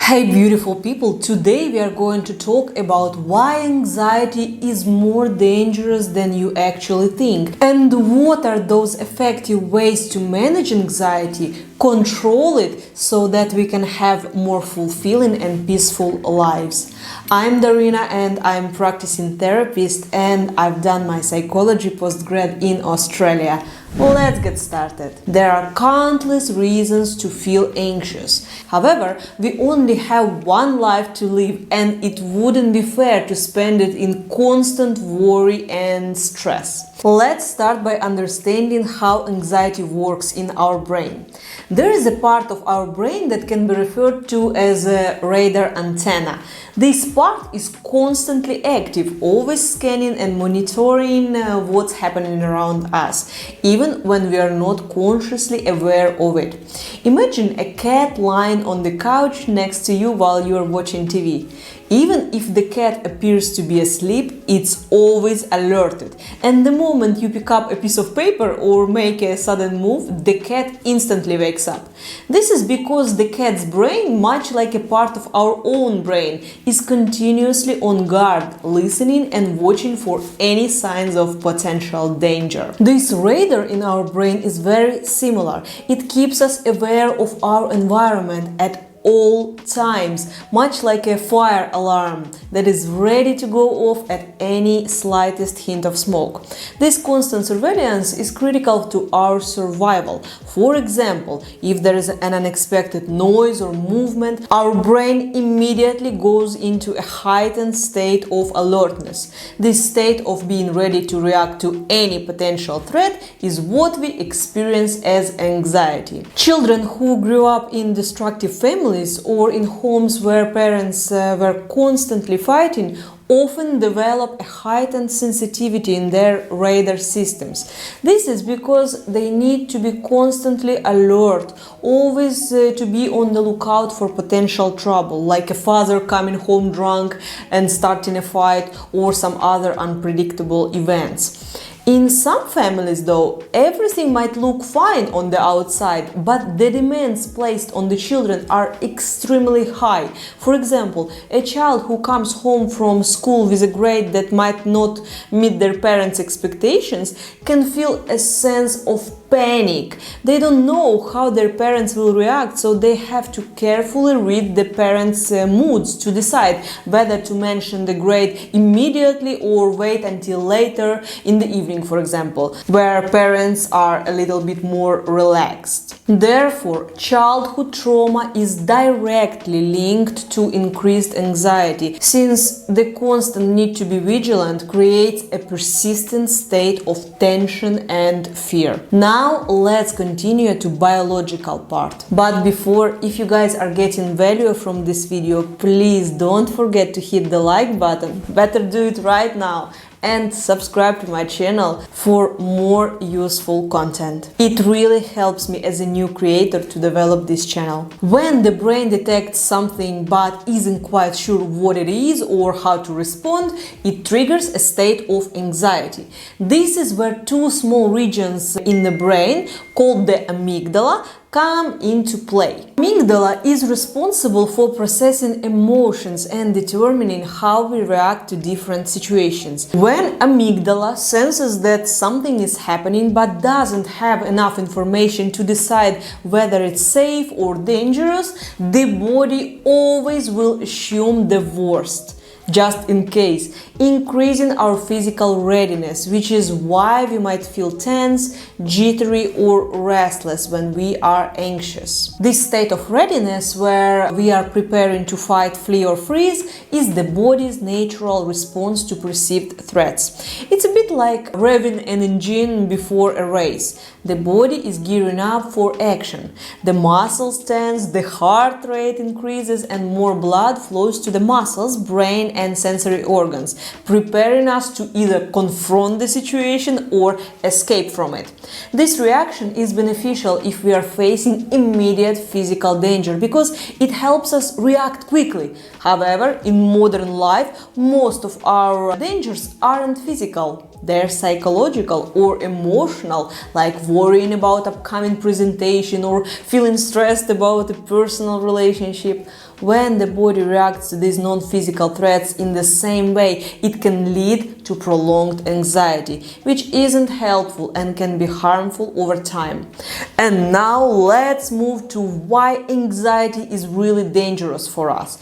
Hey beautiful people, today we are going to talk about why anxiety is more dangerous than you actually think and what are those effective ways to manage anxiety, control it so that we can have more fulfilling and peaceful lives. I'm Darina and I'm practicing therapist and I've done my psychology postgrad in Australia. Let's get started. There are countless reasons to feel anxious. However, we only have one life to live and it wouldn't be fair to spend it in constant worry and stress. Let's start by understanding how anxiety works in our brain. There is a part of our brain that can be referred to as a radar antenna. This part is constantly active, always scanning and monitoring what's happening around us, even when we are not consciously aware of it. Imagine a cat lying on the couch next to you while you are watching TV. Even if the cat appears to be asleep, it's always alerted. And the moment you pick up a piece of paper or make a sudden move, the cat instantly wakes up. This is because the cat's brain, much like a part of our own brain, is continuously on guard, listening and watching for any signs of potential danger. This radar in our brain is very similar. It keeps us aware of our environment at all times, much like a fire alarm that is ready to go off at any slightest hint of smoke. This constant surveillance is critical to our survival. For example, if there is an unexpected noise or movement, our brain immediately goes into a heightened state of alertness. This state of being ready to react to any potential threat is what we experience as anxiety. Children who grew up in destructive families or in homes where parents were constantly fighting often develop a heightened sensitivity in their radar systems. This is because they need to be constantly alert, always to be on the lookout for potential trouble, like a father coming home drunk and starting a fight or some other unpredictable events. In some families, though, everything might look fine on the outside, but the demands placed on the children are extremely high. For example, a child who comes home from school with a grade that might not meet their parents' expectations can feel a sense of panic. They don't know how their parents will react, so they have to carefully read the parents' moods to decide whether to mention the grade immediately or wait until later in the evening, for example, where parents are a little bit more relaxed. Therefore, childhood trauma is directly linked to increased anxiety, since the constant need to be vigilant creates a persistent state of tension and fear. Now let's continue to biological part. But before, if you guys are getting value from this video, please don't forget to hit the like button. Better do it right now. And subscribe to my channel for more useful content. It really helps me as a new creator to develop this channel. When the brain detects something but isn't quite sure what it is or how to respond, it triggers a state of anxiety. This is where two small regions in the brain called the amygdala come into play. Amygdala is responsible for processing emotions and determining how we react to different situations. When amygdala senses that something is happening but doesn't have enough information to decide whether it's safe or dangerous, the body always will assume the worst, just in case, increasing our physical readiness, which is why we might feel tense, jittery or restless when we are anxious. This state of readiness, where we are preparing to fight, flee or freeze, is the body's natural response to perceived threats. It's a bit like revving an engine before a race. The body is gearing up for action. The muscles tense, the heart rate increases and more blood flows to the muscles, brain and sensory organs, preparing us to either confront the situation or escape from it. This reaction is beneficial if we are facing immediate physical danger because it helps us react quickly. However, in modern life, most of our dangers aren't physical. They're psychological or emotional, like worrying about upcoming presentation or feeling stressed about a personal relationship. when the body reacts to these non-physical threats in the same way, it can lead to prolonged anxiety, which isn't helpful and can be harmful over time. And now let's move to why anxiety is really dangerous for us.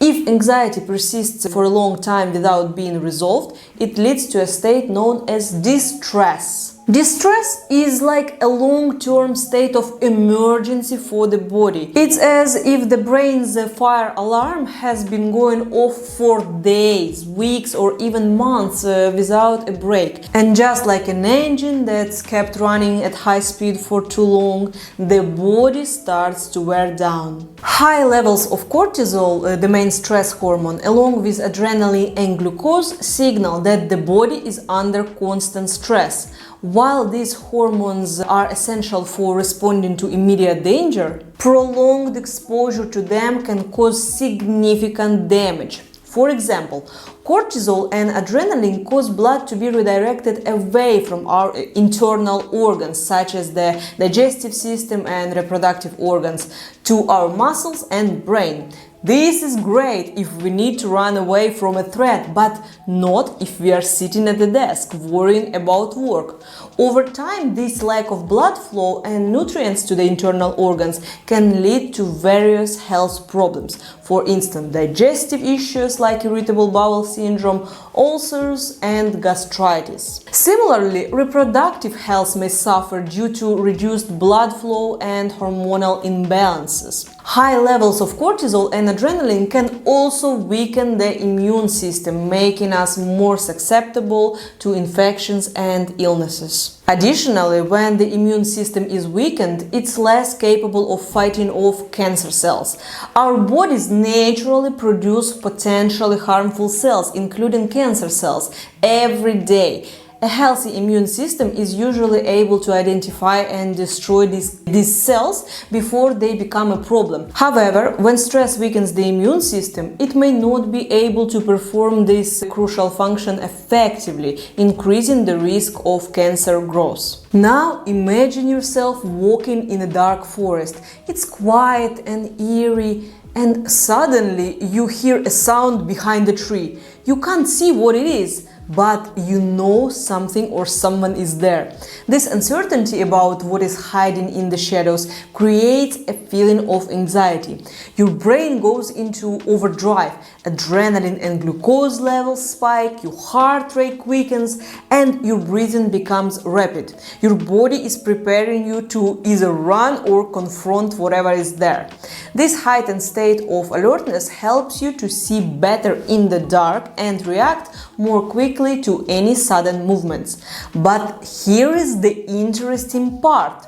If anxiety persists for a long time without being resolved, it leads to a state known as distress. Distress is like a long-term state of emergency for the body. It's as if the brain's fire alarm has been going off for days, weeks, or even months without a break. And just like an engine that's kept running at high speed for too long, the body starts to wear down. High levels of cortisol, the main stress hormone, along with adrenaline and glucose, signal that the body is under constant stress. While these hormones are essential for responding to immediate danger, prolonged exposure to them can cause significant damage. For example, cortisol and adrenaline cause blood to be redirected away from our internal organs, such as the digestive system and reproductive organs, to our muscles and brain. This is great if we need to run away from a threat, but not if we are sitting at the desk worrying about work. Over time, this lack of blood flow and nutrients to the internal organs can lead to various health problems. For instance, digestive issues like irritable bowel syndrome, ulcers, and gastritis. Similarly, reproductive health may suffer due to reduced blood flow and hormonal imbalances. High levels of cortisol and adrenaline can also weaken the immune system, making us more susceptible to infections and illnesses. Additionally, when the immune system is weakened, it's less capable of fighting off cancer cells. Our bodies naturally produce potentially harmful cells, including cancer cells, every day. A healthy immune system is usually able to identify and destroy these cells before they become a problem. However, when stress weakens the immune system, it may not be able to perform this crucial function effectively, increasing the risk of cancer growth. Now imagine yourself walking in a dark forest. It's quiet and eerie, and suddenly you hear a sound behind the tree. You can't see what it is, but you know something or someone is there. This uncertainty about what is hiding in the shadows creates a feeling of anxiety. Your brain goes into overdrive, adrenaline and glucose levels spike, your heart rate quickens, and your breathing becomes rapid. Your body is preparing you to either run or confront whatever is there. This heightened state of alertness helps you to see better in the dark and react more quickly to any sudden movements. But here is the interesting part.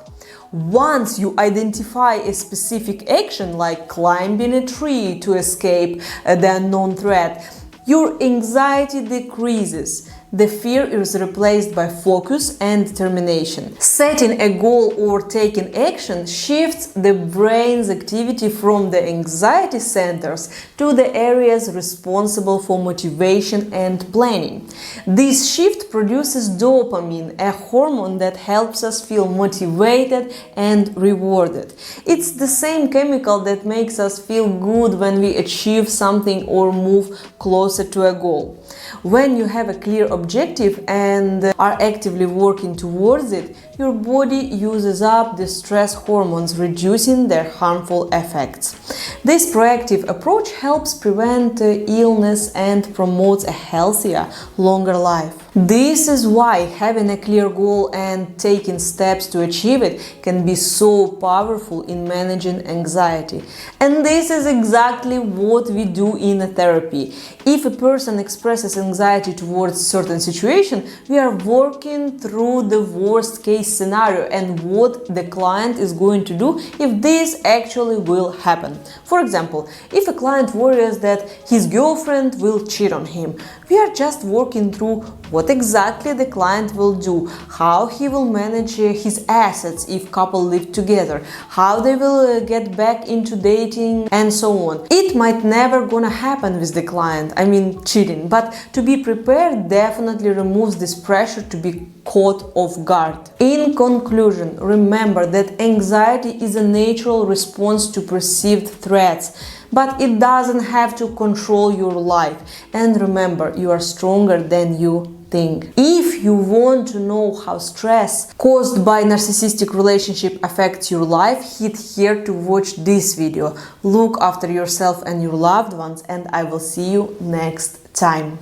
Once you identify a specific action, like climbing a tree to escape the unknown threat, your anxiety decreases. The fear is replaced by focus and determination. Setting a goal or taking action shifts the brain's activity from the anxiety centers to the areas responsible for motivation and planning. This shift produces dopamine, a hormone that helps us feel motivated and rewarded. It's the same chemical that makes us feel good when we achieve something or move closer to a goal. When you have a clear objective and are actively working towards it, your body uses up the stress hormones, reducing their harmful effects. This proactive approach helps prevent illness and promotes a healthier, longer life. This is why having a clear goal and taking steps to achieve it can be so powerful in managing anxiety. And this is exactly what we do in therapy. If a person expresses anxiety towards a certain situation, we are working through the worst case scenario and what the client is going to do if this actually will happen. For example, if a client worries that his girlfriend will cheat on him, we are just working through what exactly the client will do, how he will manage his assets if couple live together, how they will get back into dating, and so on. It might never gonna happen with the client, cheating, but to be prepared definitely removes this pressure to be caught off guard. In conclusion, remember that anxiety is a natural response to perceived threats. but it doesn't have to control your life. And remember, you are stronger than you think. If you want to know how stress caused by narcissistic relationship affects your life, hit here to watch this video. Look after yourself and your loved ones, and I will see you next time.